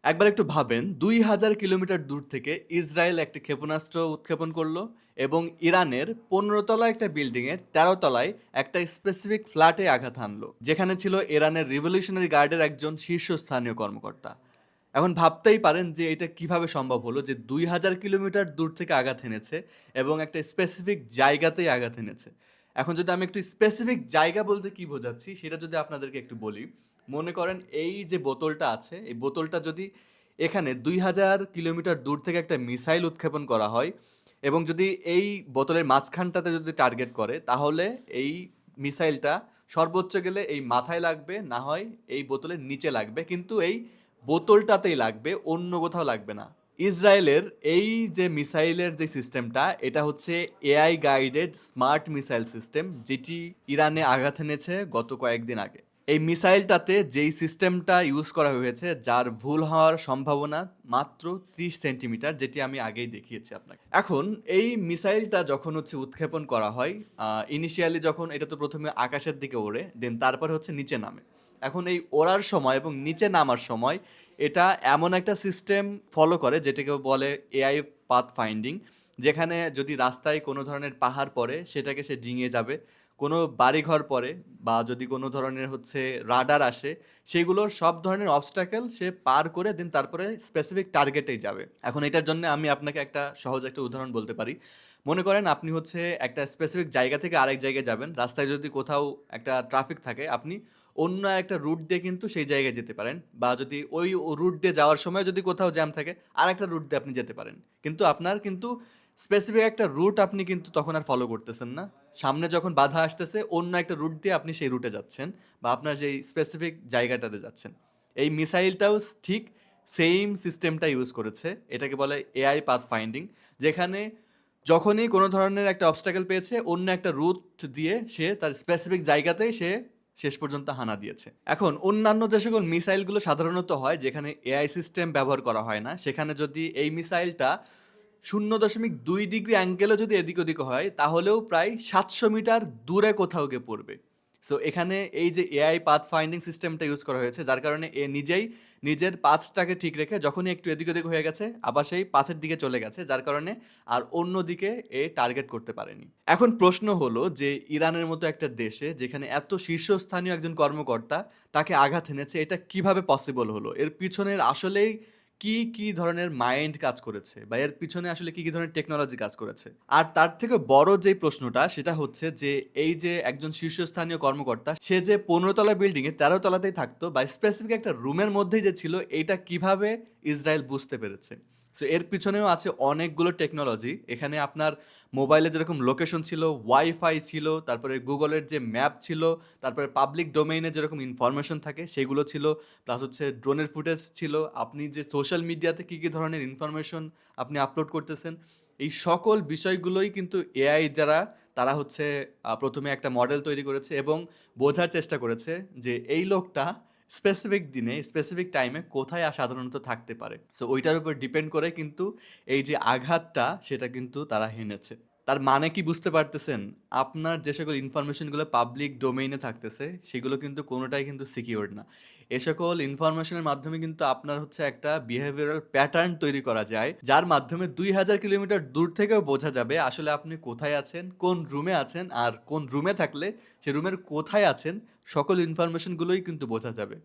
একবার একটু ভাবেন ২,০০০ কিলোমিটার দূর থেকে ইসরায়েল একটি ক্ষেপণাস্ত্র উৎক্ষেপণ করলো এবং ইরানের ১৫ তলা একটা বিল্ডিংয়ের ১৩ তলায় একটা স্পেসিফিক ফ্ল্যাটে আঘাত হানলো, যেখানে ছিল ইরানের রিভলিউশনারি গার্ডের একজন শীর্ষস্থানীয় কর্মকর্তা। এখন ভাবতেই পারেন যে এটা কিভাবে সম্ভব হলো যে ২,০০০ কিলোমিটার দূর থেকে আঘাত হেনেছে এবং একটা স্পেসিফিক জায়গাতেই আঘাত হেনেছে। এখন যদি আমি একটু স্পেসিফিক জায়গা বলতে কি বোঝাচ্ছি সেটা যদি আপনাদেরকে একটু বলি, মনে করেন এই যে বোতলটা আছে, এই বোতলটা যদি এখানে ২,০০০ কিলোমিটার দূর থেকে একটা মিসাইল উৎক্ষেপণ করা হয় এবং যদি এই বোতলের মাঝখানটাতে যদি টার্গেট করে, তাহলে এই মিসাইলটা সর্বোচ্চ গেলে এই মাথায় লাগবে, না হয় এই বোতলের নিচে লাগবে, কিন্তু এই বোতলটাতেই লাগবে, অন্য কোথাও লাগবে না। ইসরায়েলের এই যে মিসাইলের যে সিস্টেমটা, এটা হচ্ছে AI guided smart missile system, যেটি ইরানে আঘাত এনেছে গত কয়েকদিন আগে। এই মিসাইলটাতে যেই সিস্টেমটা ইউজ করা হয়েছে, যার ভুল হওয়ার সম্ভাবনা মাত্র ৩০ সেন্টিমিটার, যেটি আমি আগেই দেখিয়েছি আপনাকে। এখন এই মিসাইলটা যখন হচ্ছে উৎক্ষেপণ করা হয়, ইনিশিয়ালি যখন এটা তো প্রথমে আকাশের দিকে ওড়ে, দেন তারপরে হচ্ছে নিচে নামে। এখন এই ওড়ার সময় এবং নিচে নামার সময় এটা এমন একটা সিস্টেম ফলো করে যেটাকে বলে এআই পাথ ফাইন্ডিং, যেখানে যদি রাস্তায় কোনো ধরনের পাহাড় পড়ে সেটাকে সে ডিঙিয়ে যাবে, কোনো বাড়িঘর পড়ে বা যদি কোনো ধরনের হচ্ছে রাডার আসে, সেগুলোর সব ধরনের অবস্টাকেল সে পার করে দেন তারপরে স্পেসিফিক টার্গেটেই যাবে। এখন এটার জন্য আমি আপনাকে একটা সহজ একটা উদাহরণ বলতে পারি। মনে করেন আপনি হচ্ছে একটা স্পেসিফিক জায়গা থেকে আরেক জায়গায় যাবেন, রাস্তায় যদি কোথাও একটা ট্রাফিক থাকে, আপনি অন্য একটা রুট দিয়ে কিন্তু সেই জায়গায় যেতে পারেন, বা যদি ওই রুট দিয়ে যাওয়ার সময় যদি কোথাও জ্যাম থাকে, আরেকটা রুট দিয়ে আপনি যেতে পারেন। কিন্তু আপনার কিন্তু স্পেসিফিক একটা রুট আপনি কিন্তু তখন আর ফলো করতেছেন না। সামনে যখন বাধা আসতেছে, অন্য একটা রুট দিয়ে আপনি সেই রুটে যাচ্ছেন বা আপনার যেই স্পেসিফিক জায়গাটাতে যাচ্ছেন। এই মিসাইলটাও ঠিক সেইম সিস্টেমটা ইউজ করেছে। এটাকে বলে এআই পাথ ফাইন্ডিং, যেখানে যখনই কোনো ধরনের একটা অবস্টাকেল পেয়েছে, অন্য একটা রুট দিয়ে সে তার স্পেসিফিক জায়গাতেই সে শেষ পর্যন্ত হানা দিয়েছে। এখন অন্যান্য যে সকল মিসাইলগুলো সাধারণত হয় যেখানে এআই সিস্টেম ব্যবহার করা হয় না, সেখানে যদি এই মিসাইলটা ০.২ ডিগ্রি অ্যাঙ্গেলও যদি এদিক ওদিক হয়, তাহলেও প্রায় ৭০০ মিটার দূরে কোথাও গিয়ে পড়বে। সো এখানে এই যে এআই পাথ ফাইন্ডিং সিস্টেমটা ইউজ করা হয়েছে, যার কারণে এ নিজেই নিজের পাথটাকে ঠিক রেখে যখনই একটু এদিক ওদিক হয়ে গেছে, আবার সেই পাথের দিকে চলে গেছে, যার কারণে আর অন্যদিকে এ টার্গেট করতে পারেনি। এখন প্রশ্ন হলো যে ইরানের মতো একটা দেশে যেখানে এত শীর্ষস্থানীয় একজন কর্মকর্তা তাকে আঘাত এনেছে, এটা কিভাবে পসিবল হলো? এর পিছনের আসলেই কি ধরনের মাইন্ড কাজ করেছে বা এর পিছনে আসলে কি ধরনের টেকনোলজি কাজ করেছে? আর তার থেকে বড় যেই প্রশ্নটা সেটা হচ্ছে যে এই যে একজন শীর্ষস্থানীয় কর্মকর্তা সে যে ১৫ তলা বিল্ডিং এর ১৩ তলাতেই থাকতো বা স্পেসিফিক একটা রুমের মধ্যেই যে ছিল, এইটা কিভাবে ইসরায়েল বুঝতে পেরেছে? সো এর পিছনেও আছে অনেকগুলো টেকনোলজি। এখানে আপনার মোবাইলে যেরকম লোকেশন ছিল, ওয়াইফাই ছিল, তারপরে গুগলের যে ম্যাপ ছিল, তারপরে পাবলিক ডোমেইনে যেরকম ইনফরমেশন থাকে সেগুলো ছিল, প্লাস হচ্ছে ড্রোনের ফুটেজ ছিল, আপনি যে সোশ্যাল মিডিয়াতে কি ধরনের ইনফরমেশন আপনি আপলোড করতেছেন, এই সকল বিষয়গুলোই কিন্তু এআই দ্বারা তারা হচ্ছে প্রথমে একটা মডেল তৈরি করেছে এবং বোঝার চেষ্টা করেছে যে এই লোকটা স্পেসিফিক দিনে স্পেসিফিক টাইমে কোথায় সাধারণত থাকতে পারে। সো ওইটার উপর ডিপেন্ড করে কিন্তু এই যে আঘাতটা সেটা কিন্তু তারা হেনেছে। তার মানে কি বুঝতে পারতেছেন? আপনার যে সকল ইনফরমেশনগুলো পাবলিক ডোমেইনে থাকতেছে, সেগুলো কিন্তু কোনোটাই কিন্তু সিকিউরড না। এ সকল ইনফরমেশনের মাধ্যমে কিন্তু আপনার হচ্ছে একটা বিহেভিয়ারাল প্যাটার্ন তৈরি করা যায়, যার মাধ্যমে ২,০০০ কিলোমিটার দূর থেকেও বোঝা যাবে আসলে আপনি কোথায় আছেন, কোন রুমে আছেন, আর কোন রুমে থাকলে সে রুমের কোথায় আছেন, সকল ইনফরমেশনগুলোই কিন্তু বোঝা যাবে।